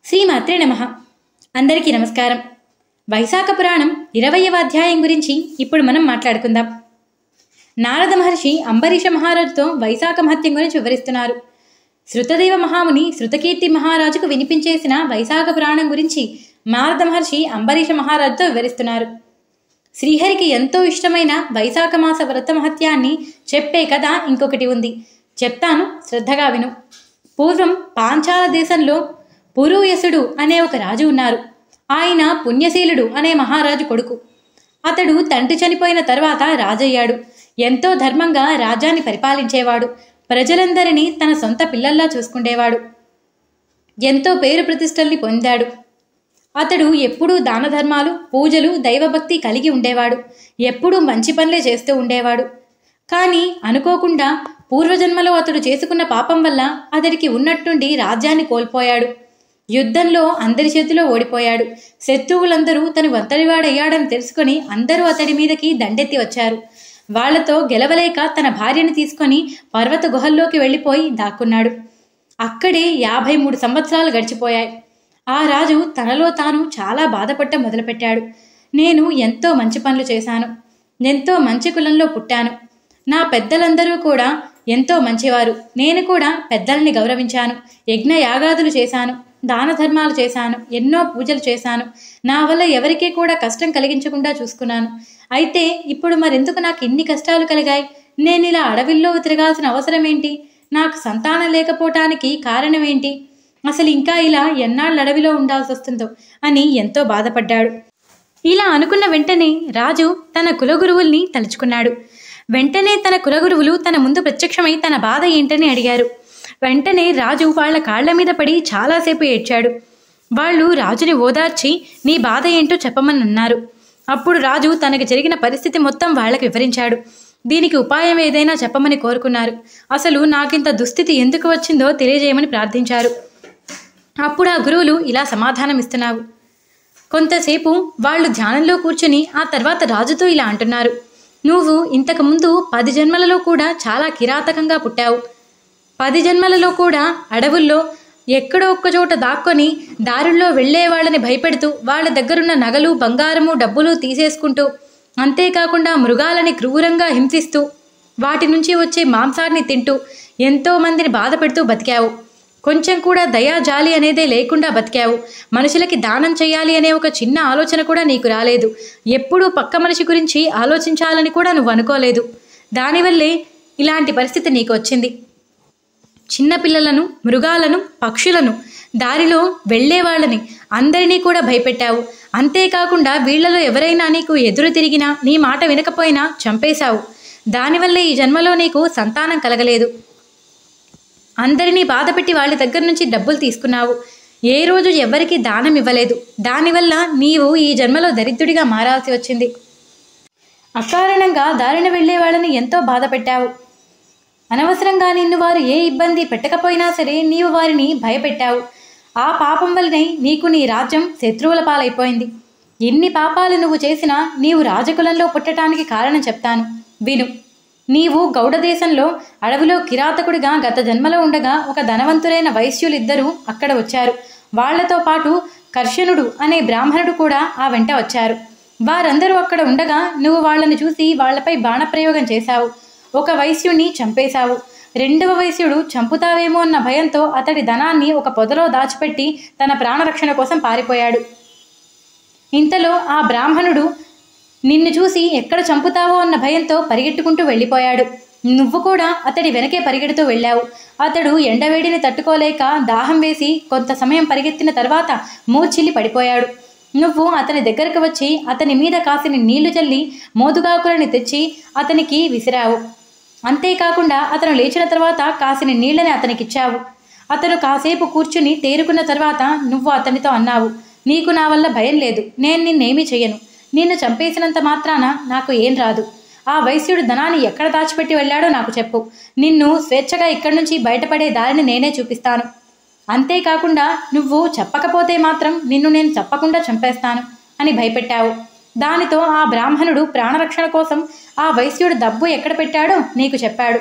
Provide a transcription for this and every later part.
శ్రీమాత్రే నమః. అందరికీ నమస్కారం. వైశాఖ పురాణం 20వ అధ్యాయం గురించి ఇప్పుడు మనం మాట్లాడుకుందాం. నారద మహర్షి అంబరీష మహారాజుతో వైశాఖ మహత్యం గురించి వివరిస్తున్నారు. శృతదేవ మహాముని శృతకీర్తి మహారాజుకు వినిపించేసిన వైశాఖ పురాణం గురించి నారద మహర్షి అంబరీష మహారాజుతో వివరిస్తున్నారు. శ్రీహరికి ఎంతో ఇష్టమైన వైశాఖ మాస వ్రత మహత్యాన్ని చెప్పే కథ ఇంకొకటి ఉంది. చెప్తాను, శ్రద్ధగా విను. పూర్వం పాంచాల దేశంలో పురూయసుడు అనే ఒక రాజు ఉన్నారు. ఆయన పుణ్యశీలుడు అనే మహారాజు కొడుకు. అతడు తండ్రి చనిపోయిన తర్వాత రాజయ్యాడు. ఎంతో ధర్మంగా రాజ్యాన్ని పరిపాలించేవాడు. ప్రజలందరినీ తన సొంత పిల్లల్లా చూసుకుండేవాడు. ఎంతో పేరు ప్రతిష్టల్ని పొందాడు. అతడు ఎప్పుడూ దాన ధర్మాలు, పూజలు, దైవభక్తి కలిగి ఉండేవాడు. ఎప్పుడూ మంచి పనులే చేస్తూ ఉండేవాడు. కానీ అనుకోకుండా పూర్వజన్మలో అతడు చేసుకున్న పాపం వల్ల అతడికి ఉన్నట్టుండి రాజ్యాన్ని కోల్పోయాడు. యుద్ధంలో అందరి చేతిలో ఓడిపోయాడు. శత్రువులందరూ తను ఒంటరివాడయ్యాడని తెలుసుకొని అందరూ అతడి మీదకి దండెత్తి వచ్చారు. వాళ్లతో గెలవలేక తన భార్యను తీసుకొని పర్వత గుహల్లోకి వెళ్ళిపోయి దాక్కున్నాడు. అక్కడే 53 సంవత్సరాలు గడిచిపోయాయి. ఆ రాజు తనలో తాను చాలా బాధపడ్డ మొదలుపెట్టాడు. నేను ఎంతో మంచి పనులు చేశాను. ఎంతో మంచి కులంలో పుట్టాను. నా పెద్దలందరూ కూడా ఎంతో మంచివారు. నేను కూడా పెద్దల్ని గౌరవించాను. యజ్ఞ యాగాదులు చేశాను. దాన ధర్మాలు చేశాను. ఎన్నో పూజలు చేశాను. నా వల్ల ఎవరికీ కూడా కష్టం కలిగించకుండా చూసుకున్నాను. అయితే ఇప్పుడు మరెందుకు నాకు ఇన్ని కష్టాలు కలిగాయి? నేను ఇలా అడవిల్లో తిరగాల్సిన అవసరం ఏంటి? నాకు సంతానం లేకపోవటానికి కారణం ఏంటి? అసలు ఇంకా ఇలా ఎన్నాళ్ళు అడవిలో ఉండాల్సి వస్తుందో అని ఎంతో బాధపడ్డాడు. ఇలా అనుకున్న వెంటనే రాజు తన కులగురువుల్ని తలుచుకున్నాడు. వెంటనే తన కులగురువులు తన ముందు ప్రత్యక్షమై తన బాధ ఏంటని అడిగారు. వెంటనే రాజు వాళ్ల కాళ్ల మీద పడి చాలాసేపు ఏడ్చాడు. వాళ్ళు రాజుని ఓదార్చి నీ బాధ ఏంటో చెప్పమని అన్నారు. అప్పుడు రాజు తనకి జరిగిన పరిస్థితి మొత్తం వాళ్లకు వివరించాడు. దీనికి ఉపాయం ఏదైనా చెప్పమని కోరుకున్నారు. అసలు నాకింత దుస్థితి ఎందుకు వచ్చిందో తెలియజేయమని ప్రార్థించారు. అప్పుడు ఆ గురువులు ఇలా సమాధానం ఇస్తున్నావు. కొంతసేపు వాళ్ళు ధ్యానంలో కూర్చుని ఆ తర్వాత రాజుతో ఇలా అంటున్నారు. నువ్వు ఇంతకుముందు 10 జన్మలలో కూడా చాలా కిరాతకంగా పుట్టావు. 10 జన్మలలో కూడా అడవుల్లో ఎక్కడో ఒక్కచోట దాక్కొని దారుల్లో వెళ్లే వాళ్ళని భయపెడుతూ వాళ్ళ దగ్గరున్న నగలు, బంగారము, డబ్బులు తీసేసుకుంటూ, అంతేకాకుండా మృగాలని క్రూరంగా హింసిస్తూ వాటి నుంచి వచ్చే మాంసాన్ని తింటూ ఎంతో మందిని బాధ పెడుతూ బతికావు. కొంచెం కూడా దయా జాలి అనేదే లేకుండా బతికావు. మనుషులకి దానం చేయాలి అనే ఒక చిన్న ఆలోచన కూడా నీకు రాలేదు. ఎప్పుడూ పక్క మనిషి గురించి ఆలోచించాలని కూడా నువ్వు అనుకోలేదు. దానివల్లే ఇలాంటి పరిస్థితి నీకు వచ్చింది. చిన్నపిల్లలను, మృగాలను, పక్షులను, దారిలో వెళ్లేవాళ్ళని అందరినీ కూడా భయపెట్టావు. అంతేకాకుండా వీళ్లలో ఎవరైనా నీకు ఎదురు తిరిగినా, నీ మాట వినకపోయినా చంపేశావు. దానివల్లే ఈ జన్మలో నీకు సంతానం కలగలేదు. అందరినీ బాధపెట్టి వాళ్ళ దగ్గర నుంచి డబ్బులు తీసుకున్నావు. ఏ రోజు ఎవరికి దానం ఇవ్వలేదు. దానివల్ల నీవు ఈ జన్మలో దరిద్రుడిగా మారాల్సి వచ్చింది. అకారణంగా దారిన వెళ్లే వాళ్ళని ఎంతో బాధ పెట్టావు. అనవసరంగా నిన్ను వారు ఏ ఇబ్బంది పెట్టకపోయినా సరే నీవు వారిని భయపెట్టావు. ఆ పాపం వల్లనే నీకు నీ రాజ్యం శత్రువుల పాలైపోయింది. ఎన్ని పాపాలు నువ్వు చేసినా నీవు రాజకులంలో పుట్టడానికి కారణం చెప్తాను, విను. నీవు గౌడదేశంలో అడవిలో కిరాతకుడిగా గత జన్మలో ఉండగా ఒక ధనవంతులైన వైశ్యులిద్దరూ అక్కడ వచ్చారు. వాళ్లతో పాటు కర్షణుడు అనే బ్రాహ్మణుడు కూడా ఆ వెంట వచ్చారు. వారందరూ అక్కడ ఉండగా నువ్వు వాళ్ళని చూసి వాళ్లపై బాణప్రయోగం చేశావు. ఒక వైశ్యుణ్ణి చంపేశావు. రెండవ వైశ్యుడు చంపుతావేమో అన్న భయంతో అతడి ధనాన్ని ఒక పొదలో దాచిపెట్టి తన ప్రాణరక్షణ కోసం పారిపోయాడు. ఇంతలో ఆ బ్రాహ్మణుడు నిన్ను చూసి ఎక్కడ చంపుతావో అన్న భయంతో పరిగెట్టుకుంటూ వెళ్ళిపోయాడు. నువ్వు కూడా అతడి వెనకే పరిగెడుతూ వెళ్ళావు. అతడు ఎండవేడిని తట్టుకోలేక దాహం వేసి కొంత సమయం పరిగెత్తిన తర్వాత మూర్ఛిల్లి పడిపోయాడు. నువ్వు అతని దగ్గరకు వచ్చి అతని మీద కాసిని నీళ్లు చల్లి మోదుగాకులని తెచ్చి అతనికి విసిరావు. అంతేకాకుండా అతను లేచిన తర్వాత కాసిని నీళ్లని అతనికిచ్చావు. అతను కాసేపు కూర్చుని తేరుకున్న తర్వాత నువ్వు అతనితో అన్నావు, నీకు నా వల్ల భయం లేదు, నేను నిన్నేమీ చెయ్యను. నిన్ను చంపేసినంత మాత్రాన నాకు ఏం రాదు. ఆ వైశ్యుడు ధనాన్ని ఎక్కడ దాచిపెట్టి వెళ్ళాడో నాకు చెప్పు. నిన్ను స్వేచ్ఛగా ఇక్కడి నుంచి బయటపడే దారిని నేనే చూపిస్తాను. అంతేకాకుండా నువ్వు చెప్పకపోతే మాత్రం నిన్ను నేను తప్పకుండా చంపేస్తాను అని భయపెట్టావు. దానితో ఆ బ్రాహ్మణుడు ప్రాణరక్షణ కోసం ఆ వైశ్యుడు డబ్బు ఎక్కడ పెట్టాడో నీకు చెప్పాడు.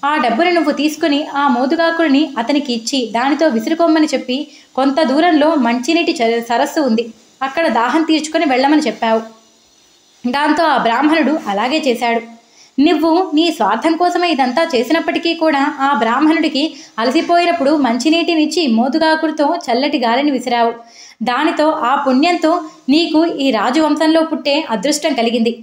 ఆ డబ్బుని నువ్వు తీసుకుని ఆ మోదుగాకుడిని అతనికి ఇచ్చి దానితో విసురుకోమని చెప్పి కొంత దూరంలో మంచినీటి సరస్సు ఉంది, అక్కడ దాహం తీర్చుకొని వెళ్ళమని చెప్పావు. దాంతో ఆ బ్రాహ్మణుడు అలాగే చేశాడు. నువ్వు నీ స్వార్థం కోసమే ఇదంతా చేసినప్పటికీ కూడా ఆ బ్రాహ్మణుడికి అలసిపోయినప్పుడు మంచినీటినిచ్చి మోదుగాకుడితో చల్లటి గాలిని విసిరావు. దానితో ఆ పుణ్యంతో నీకు ఈ రాజవంశంలో పుట్టే అదృష్టం కలిగింది.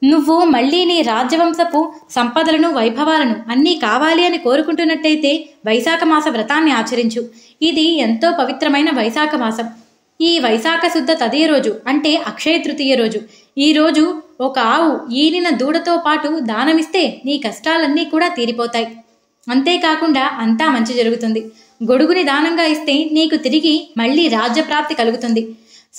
నువ్వు మళ్ళీ నీ రాజ్యవంశపు సంపదలను వైభవాలను అన్నీ కావాలి అని కోరుకుంటున్నట్టయితే వైశాఖ మాస వ్రతాన్ని ఆచరించు. ఇది ఎంతో పవిత్రమైన వైశాఖ మాసం. ఈ వైశాఖ శుద్ధ తదియ రోజు అంటే అక్షయ తృతీయ రోజు, ఈ రోజు ఒక ఆవు ఈనిన దూడతో పాటు దానమిస్తే నీ కష్టాలన్నీ కూడా తీరిపోతాయి. అంతేకాకుండా అంతా మంచి జరుగుతుంది. గొడుగుని దానంగా ఇస్తే నీకు తిరిగి మళ్ళీ రాజ్యప్రాప్తి కలుగుతుంది.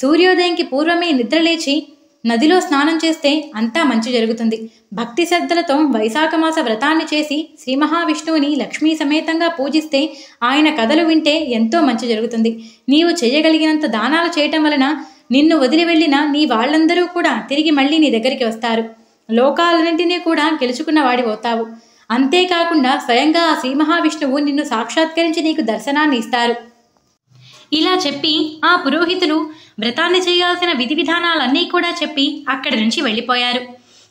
సూర్యోదయంకి పూర్వమే నిద్రలేచి నదిలో స్నానం చేస్తే అంతా మంచి జరుగుతుంది. భక్తి శ్రద్ధలతో వైశాఖ మాస వ్రతాన్ని చేసి శ్రీ మహావిష్ణువుని లక్ష్మీ సమేతంగా పూజిస్తే ఆయన కథలు వింటే ఎంతో మంచి జరుగుతుంది. నీవు చేయగలిగినంత దానాలు చేయటం వలన నిన్ను వదిలి వెళ్ళిన నీ వాళ్ళందరూ కూడా తిరిగి మళ్ళీ నీ దగ్గరికి వస్తారు. లోకాలన్నింటినీ కూడా గెలుచుకున్న వాడిపోతావు. అంతేకాకుండా స్వయంగా ఆ శ్రీ మహావిష్ణువు నిన్ను సాక్షాత్కరించి నీకు దర్శనాన్ని ఇస్తారు. ఇలా చెప్పి ఆ పురోహితులు వ్రతాన్ని చేయాల్సిన విధి విధానాలన్నీ కూడా చెప్పి అక్కడి నుంచి వెళ్ళిపోయారు.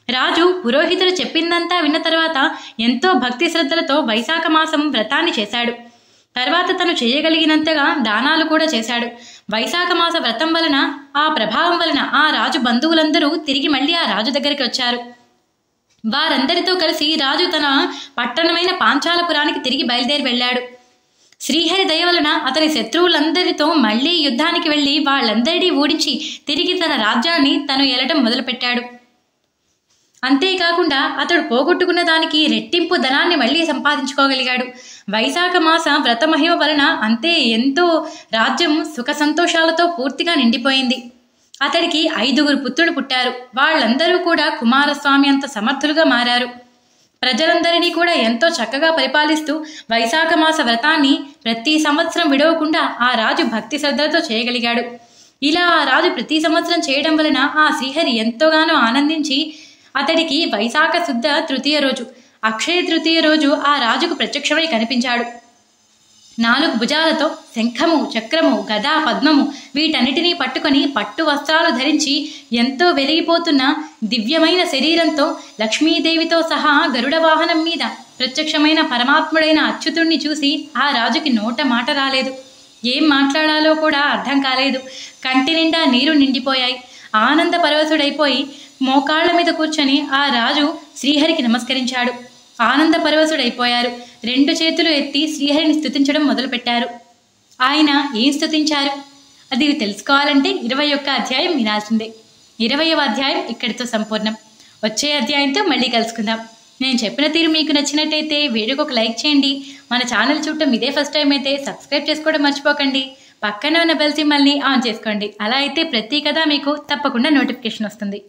రాజు పురోహితులు చెప్పిందంతా విన్న తర్వాత ఎంతో భక్తి శ్రద్ధలతో వైశాఖ మాసం వ్రతాన్ని చేశాడు. తర్వాత తను చేయగలిగినంతగా దానాలు కూడా చేశాడు. వైశాఖ మాస వ్రతం వలన ఆ ప్రభావం వలన ఆ రాజు బంధువులందరూ తిరిగి మళ్ళీ ఆ రాజు దగ్గరికి వచ్చారు. వారందరితో కలిసి రాజు తన పట్టణమైన పాంచాలపురానికి తిరిగి బయలుదేరి వెళ్ళాడు. శ్రీహరి దయ వలన అతని శత్రువులందరితో మళ్లీ యుద్ధానికి వెళ్లి వాళ్ళందరినీ ఓడించి తిరిగి తన రాజ్యాన్ని తను ఏలటం మొదలుపెట్టాడు. అంతేకాకుండా అతడు పోగొట్టుకున్న దానికి రెట్టింపు ధనాన్ని మళ్లీ సంపాదించుకోగలిగాడు. వైశాఖ మాస వ్రత మహిమ వలన అంతే ఎంతో రాజ్యం సుఖ సంతోషాలతో పూర్తిగా నిండిపోయింది. అతడికి 5 పుత్రులు పుట్టారు. వాళ్ళందరూ కూడా కుమారస్వామి అంత సమర్థులుగా మారారు. ప్రజలందరినీ కూడా ఎంతో చక్కగా పరిపాలిస్తూ వైశాఖ మాస వ్రతాన్ని ప్రతి సంవత్సరం విడవకుండా ఆ రాజు భక్తి శ్రద్ధలతో చేయగలిగాడు. ఇలా ఆ రాజు ప్రతి సంవత్సరం చేయడం వలన ఆ శ్రీహరి ఎంతోగానో ఆనందించి అతడికి వైశాఖ శుద్ధ తృతీయ రోజు అక్షయ తృతీయ రోజు ఆ రాజుకు ప్రత్యక్షమై కనిపించాడు. 4 భుజాలతో శంఖము, చక్రము, గద, పద్మము వీటన్నిటినీ పట్టుకొని పట్టు వస్త్రాలు ధరించి ఎంతో వెలిగిపోతున్న దివ్యమైన శరీరంతో లక్ష్మీదేవితో సహా గరుడ వాహనం మీద ప్రత్యక్షమైన పరమాత్ముడైన అచ్యుతుణ్ణి చూసి ఆ రాజుకి నోట మాట రాలేదు. ఏం మాట్లాడాలో కూడా అర్థం కాలేదు. కంటి నిండా నీరు నిండిపోయాయి. ఆనంద పరవశుడైపోయి మోకాళ్ల మీద కూర్చొని ఆ రాజు శ్రీహరికి నమస్కరించాడు. ఆనంద పరవశుడైపోయారు. 2 చేతులు ఎత్తి శ్రీహరిని స్తుతించడం మొదలుపెట్టారు. ఆయన ఏం స్తుతించారు అది తెలుసుకోవాలంటే 21వ అధ్యాయం వినాల్సిందే. 20వ అధ్యాయం ఇక్కడితో సంపూర్ణం. వచ్చే అధ్యాయంతో మళ్ళీ కలుసుకుందాం. నేను చెప్పిన తీరు మీకు నచ్చినట్టయితే వీడియోకి ఒక లైక్ చేయండి. మన ఛానల్ చూడటం ఇదే ఫస్ట్ టైం అయితే సబ్స్క్రైబ్ చేసుకోవడం మర్చిపోకండి. పక్కన ఉన్న బెల్ సింబల్ని ఆన్ చేసుకోండి. అలా అయితే ప్రతి కథ మీకు తప్పకుండా నోటిఫికేషన్ వస్తుంది.